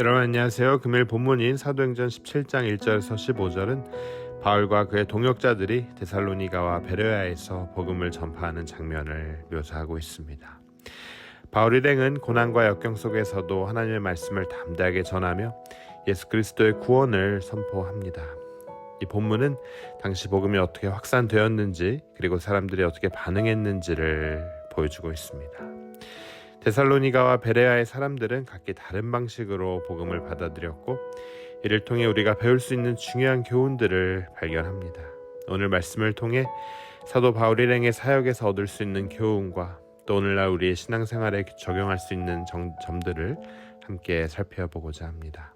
여러분 안녕하세요. 금요일 본문인 사도행전 17장 1절에서 15절은 바울과 그의 동역자들이 데살로니가와 베레아에서 복음을 전파하는 장면을 묘사하고 있습니다. 바울 일행은 고난과 역경 속에서도 하나님의 말씀을 담대하게 전하며 예수 그리스도의 구원을 선포합니다. 이 본문은 당시 복음이 어떻게 확산되었는지 그리고 사람들이 어떻게 반응했는지를 보여주고 있습니다. 데살로니가와 베레아의 사람들은 각기 다른 방식으로 복음을 받아들였고 이를 통해 우리가 배울 수 있는 중요한 교훈들을 발견합니다. 오늘 말씀을 통해 사도 바울 일행의 사역에서 얻을 수 있는 교훈과 또 오늘날 우리의 신앙생활에 적용할 수 있는 점들을 함께 살펴보고자 합니다.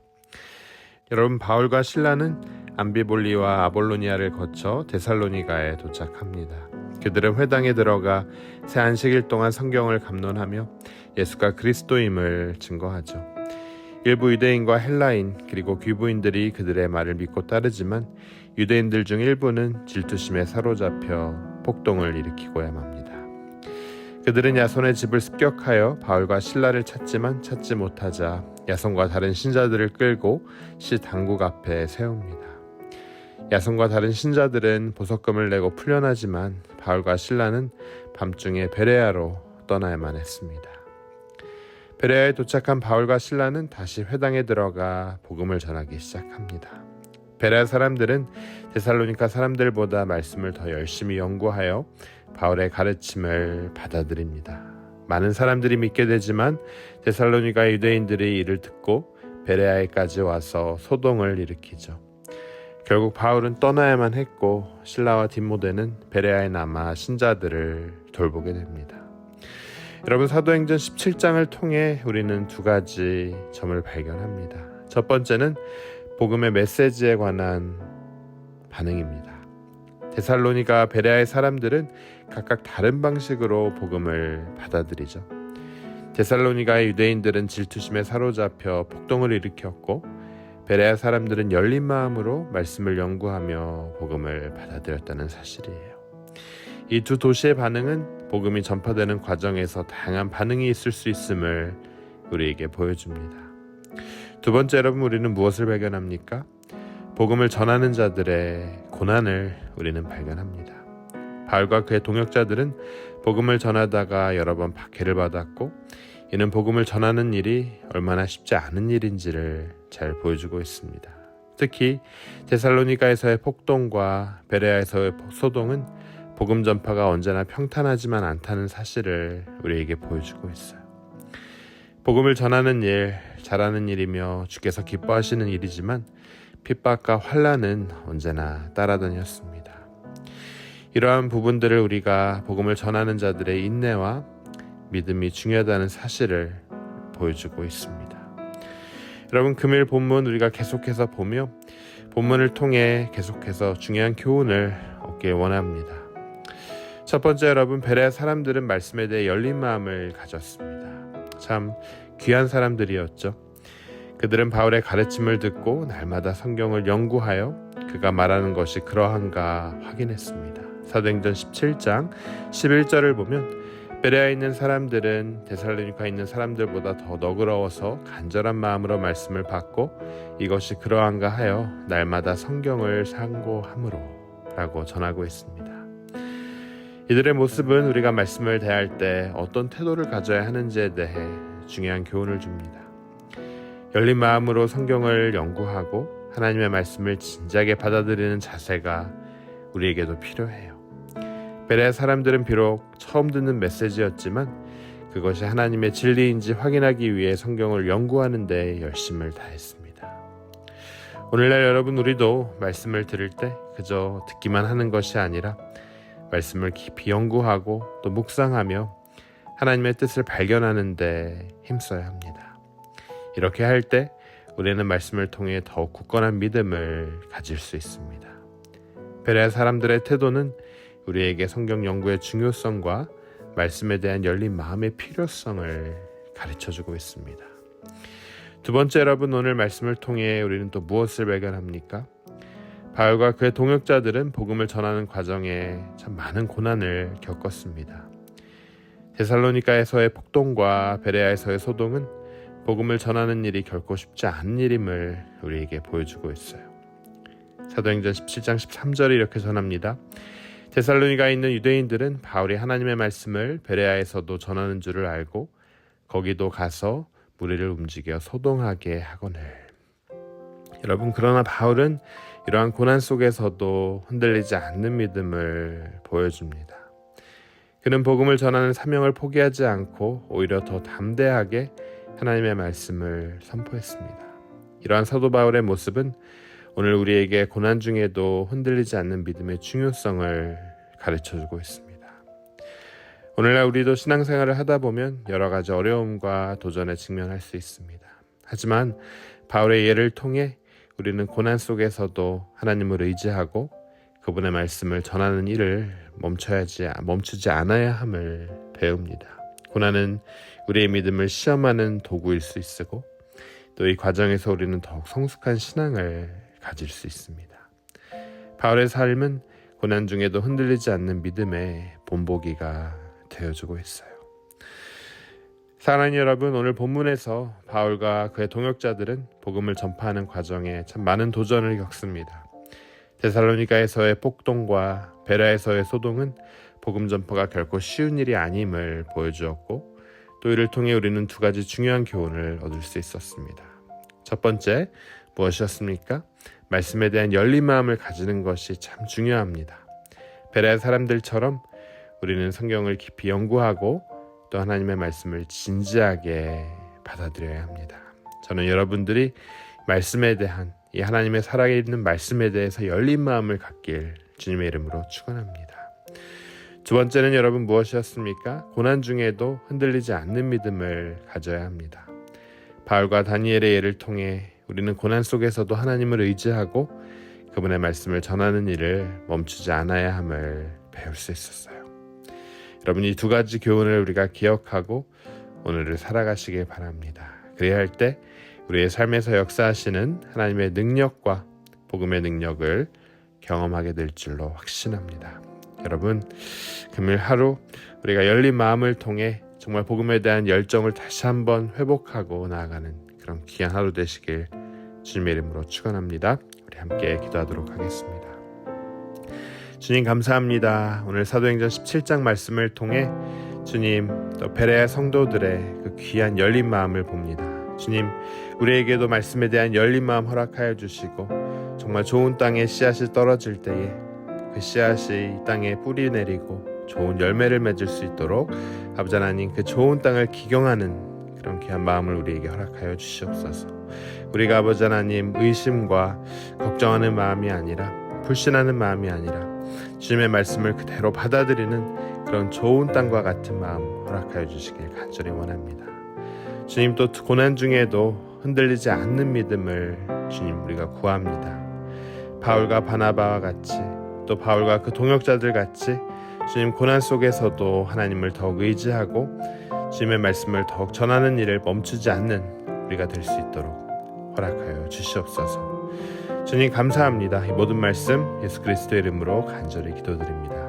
여러분, 바울과 실라는 암비볼리와 아볼로니아를 거쳐 데살로니가에 도착합니다. 그들은 회당에 들어가 새 안식일 동안 성경을 감론하며 예수가 그리스도임을 증거하죠. 일부 유대인과 헬라인 그리고 귀부인들이 그들의 말을 믿고 따르지만 유대인들 중 일부는 질투심에 사로잡혀 폭동을 일으키고야 맙니다. 그들은 야손의 집을 습격하여 바울과 실라를 찾지만 찾지 못하자 야손과 다른 신자들을 끌고 시 당국 앞에 세웁니다. 야손과 다른 신자들은 보석금을 내고 풀려나지만 바울과 실라는 밤중에 베레아로 떠나야만 했습니다. 베레아에 도착한 바울과 실라는 다시 회당에 들어가 복음을 전하기 시작합니다. 베레아 사람들은 데살로니가 사람들보다 말씀을 더 열심히 연구하여 바울의 가르침을 받아들입니다. 많은 사람들이 믿게 되지만 데살로니가 유대인들이 이를 듣고 베레아에까지 와서 소동을 일으키죠. 결국 바울은 떠나야만 했고 실라와 디모데는 베레아에 남아 신자들을 돌보게 됩니다. 여러분, 사도행전 17장을 통해 우리는 두 가지 점을 발견합니다. 첫 번째는 복음의 메시지에 관한 반응입니다. 데살로니가 베레아의 사람들은 각각 다른 방식으로 복음을 받아들이죠. 데살로니가의 유대인들은 질투심에 사로잡혀 폭동을 일으켰고 베레아 사람들은 열린 마음으로 말씀을 연구하며 복음을 받아들였다는 사실이에요. 이 두 도시의 반응은 복음이 전파되는 과정에서 다양한 반응이 있을 수 있음을 우리에게 보여줍니다. 두 번째, 여러분, 우리는 무엇을 발견합니까? 복음을 전하는 자들의 고난을 우리는 발견합니다. 바울과 그의 동역자들은 복음을 전하다가 여러 번 박해를 받았고 이는 복음을 전하는 일이 얼마나 쉽지 않은 일인지를 잘 보여주고 있습니다. 특히 데살로니가에서의 폭동과 베레아에서의 소동은 복음 전파가 언제나 평탄하지만 않다는 사실을 우리에게 보여주고 있어요. 복음을 전하는 일, 잘하는 일이며 주께서 기뻐하시는 일이지만 핍박과 환난은 언제나 따라다녔습니다. 이러한 부분들을 우리가 복음을 전하는 자들의 인내와 믿음이 중요하다는 사실을 보여주고 있습니다. 여러분, 금요일 본문 우리가 계속해서 보며 본문을 통해 계속해서 중요한 교훈을 얻길 원합니다. 첫 번째, 여러분, 베레아 사람들은 말씀에 대해 열린 마음을 가졌습니다. 참 귀한 사람들이었죠. 그들은 바울의 가르침을 듣고 날마다 성경을 연구하여 그가 말하는 것이 그러한가 확인했습니다. 사도행전 17장 11절을 보면 베레아에 있는 사람들은 데살로니가에 있는 사람들보다 더 너그러워서 간절한 마음으로 말씀을 받고 이것이 그러한가 하여 날마다 성경을 상고함으로 라고 전하고 있습니다. 이들의 모습은 우리가 말씀을 대할 때 어떤 태도를 가져야 하는지에 대해 중요한 교훈을 줍니다. 열린 마음으로 성경을 연구하고 하나님의 말씀을 진지하게 받아들이는 자세가 우리에게도 필요해요. 베레아 사람들은 비록 처음 듣는 메시지였지만 그것이 하나님의 진리인지 확인하기 위해 성경을 연구하는 데 열심을 다했습니다. 오늘날 여러분, 우리도 말씀을 들을 때 그저 듣기만 하는 것이 아니라 말씀을 깊이 연구하고 또 묵상하며 하나님의 뜻을 발견하는 데 힘써야 합니다. 이렇게 할 때 우리는 말씀을 통해 더욱 굳건한 믿음을 가질 수 있습니다. 베레아 사람들의 태도는 우리에게 성경 연구의 중요성과 말씀에 대한 열린 마음의 필요성을 가르쳐주고 있습니다. 두 번째, 여러분, 오늘 말씀을 통해 우리는 또 무엇을 발견합니까? 바울과 그의 동역자들은 복음을 전하는 과정에 참 많은 고난을 겪었습니다. 데살로니가에서의 폭동과 베레아에서의 소동은 복음을 전하는 일이 결코 쉽지 않은 일임을 우리에게 보여주고 있어요. 사도행전 17장 13절에 이렇게 전합니다. 데살로니가에 있는 유대인들은 바울이 하나님의 말씀을 베레아에서도 전하는 줄을 알고 거기도 가서 무리를 움직여 소동하게 하거늘. 여러분, 그러나 바울은 이러한 고난 속에서도 흔들리지 않는 믿음을 보여줍니다. 그는 복음을 전하는 사명을 포기하지 않고 오히려 더 담대하게 하나님의 말씀을 선포했습니다. 이러한 사도 바울의 모습은 오늘 우리에게 고난 중에도 흔들리지 않는 믿음의 중요성을 가르쳐주고 있습니다. 오늘날 우리도 신앙생활을 하다 보면 여러 가지 어려움과 도전에 직면할 수 있습니다. 하지만 바울의 예를 통해 우리는 고난 속에서도 하나님을 의지하고 그분의 말씀을 전하는 일을 멈추지 않아야 함을 배웁니다. 고난은 우리의 믿음을 시험하는 도구일 수 있고 또 이 과정에서 우리는 더욱 성숙한 신앙을 가질 수 있습니다. 바울의 삶은 고난 중에도 흔들리지 않는 믿음의 본보기가 되어주고 있어요. 사랑하는 여러분, 오늘 본문에서 바울과 그의 동역자들은 복음을 전파하는 과정에 참 많은 도전을 겪습니다. 데살로니가에서의 폭동과 베라에서의 소동은 복음 전파가 결코 쉬운 일이 아님을 보여주었고 또 이를 통해 우리는 두 가지 중요한 교훈을 얻을 수 있었습니다. 첫 번째, 무엇이었습니까? 말씀에 대한 열린 마음을 가지는 것이 참 중요합니다. 베레아 사람들처럼 우리는 성경을 깊이 연구하고 또 하나님의 말씀을 진지하게 받아들여야 합니다. 저는 여러분들이 말씀에 대한 이 하나님의 살아있는 말씀에 대해서 열린 마음을 갖길 주님의 이름으로 축원합니다. 두 번째는 여러분 무엇이었습니까? 고난 중에도 흔들리지 않는 믿음을 가져야 합니다. 바울과 다니엘의 예를 통해 우리는 고난 속에서도 하나님을 의지하고 그분의 말씀을 전하는 일을 멈추지 않아야 함을 배울 수 있었어요. 여러분, 이 두 가지 교훈을 우리가 기억하고 오늘을 살아가시길 바랍니다. 그래야 할 때 우리의 삶에서 역사하시는 하나님의 능력과 복음의 능력을 경험하게 될 줄로 확신합니다. 여러분, 금요일 하루 우리가 열린 마음을 통해 정말 복음에 대한 열정을 다시 한번 회복하고 나아가는 그런 귀한 하루 되시길 주님의 이름으로 축원합니다. 우리 함께 기도하도록 하겠습니다. 주님 감사합니다. 오늘 사도행전 17장 말씀을 통해 주님 또 베레아 성도들의 그 귀한 열린 마음을 봅니다. 주님, 우리에게도 말씀에 대한 열린 마음 허락하여 주시고 정말 좋은 땅에 씨앗이 떨어질 때에 그 씨앗이 이 땅에 뿌리 내리고 좋은 열매를 맺을 수 있도록 아버지 하나님 그 좋은 땅을 기경하는 그런 귀한 마음을 우리에게 허락하여 주시옵소서. 우리가 아버지 하나님 의심과 걱정하는 마음이 아니라 불신하는 마음이 아니라 주님의 말씀을 그대로 받아들이는 그런 좋은 땅과 같은 마음 허락하여 주시길 간절히 원합니다. 주님, 또 고난 중에도 흔들리지 않는 믿음을 주님 우리가 구합니다. 바울과 바나바와 같이 또 바울과 그 동역자들 같이 주님 고난 속에서도 하나님을 더욱 의지하고 주님의 말씀을 더욱 전하는 일을 멈추지 않는 우리가 될 수 있도록 허락하여 주시옵소서. 주님 감사합니다. 이 모든 말씀 예수 그리스도의 이름으로 간절히 기도드립니다.